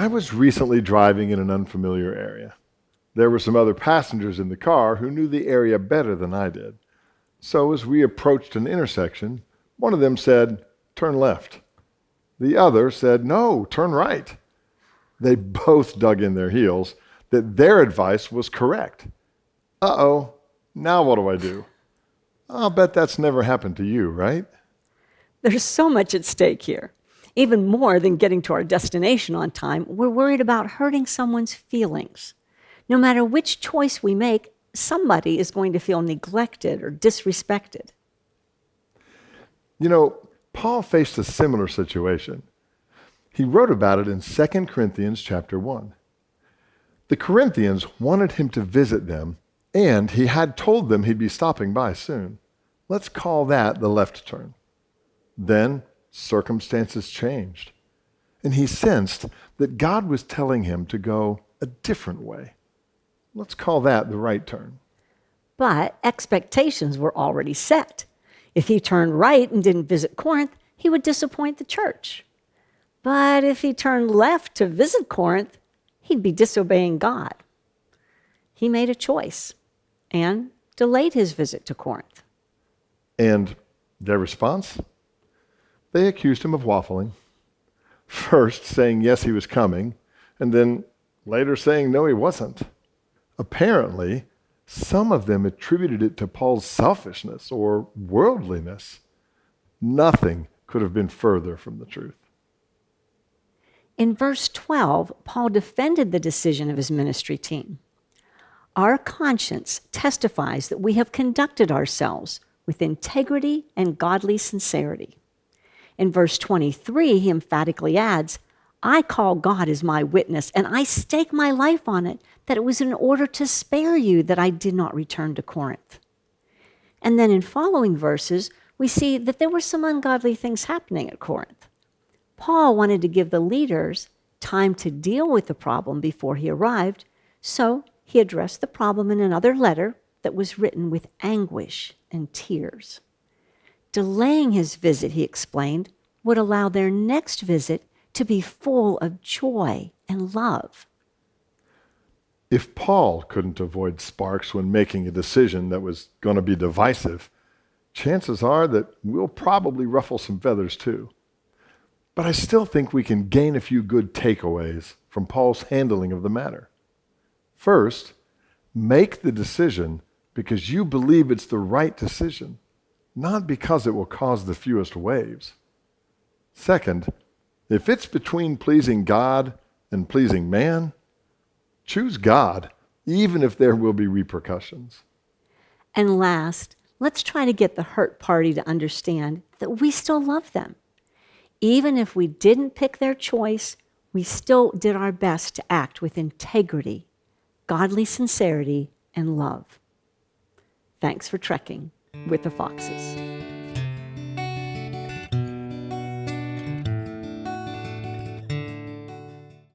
I was recently driving in an unfamiliar area. There were some other passengers in the car who knew the area better than I did. So as we approached an intersection, one of them said, "Turn left." The other said, "No, turn right." They both dug in their heels that their advice was correct. Uh-oh, now what do I do? I'll bet that's never happened to you, right? There's so much at stake here. Even more than getting to our destination on time, we're worried about hurting someone's feelings. No matter which choice we make, somebody is going to feel neglected or disrespected. You know, Paul faced a similar situation. He wrote about it in 2 Corinthians chapter 1. The Corinthians wanted him to visit them, and he had told them he'd be stopping by soon. Let's call that the left turn. Then circumstances changed, and he sensed that God was telling him to go a different way. Let's call that the right turn. But expectations were already set. If he turned right and didn't visit Corinth, he would disappoint the church. But if he turned left to visit Corinth, he'd be disobeying God. He made a choice and delayed his visit to Corinth. And their response? They accused him of waffling. First saying yes, he was coming, and then later saying no, he wasn't. Apparently, some of them attributed it to Paul's selfishness or worldliness. Nothing could have been further from the truth. In verse 12, Paul defended the decision of his ministry team. Our conscience testifies that we have conducted ourselves with integrity and godly sincerity. In verse 23, he emphatically adds, I call God as my witness, and I stake my life on it, that it was in order to spare you that I did not return to Corinth. And then in following verses, we see that there were some ungodly things happening at Corinth. Paul wanted to give the leaders time to deal with the problem before he arrived, so he addressed the problem in another letter that was written with anguish and tears. Delaying his visit, he explained, would allow their next visit to be full of joy and love. If Paul couldn't avoid sparks when making a decision that was going to be divisive, chances are that we'll probably ruffle some feathers too. But I still think we can gain a few good takeaways from Paul's handling of the matter. First, make the decision because you believe it's the right decision, not because it will cause the fewest waves. Second, if it's between pleasing God and pleasing man, choose God, even if there will be repercussions. And last, let's try to get the hurt party to understand that we still love them. Even if we didn't pick their choice, we still did our best to act with integrity, godly sincerity, and love. Thanks for trekking with the Foxes.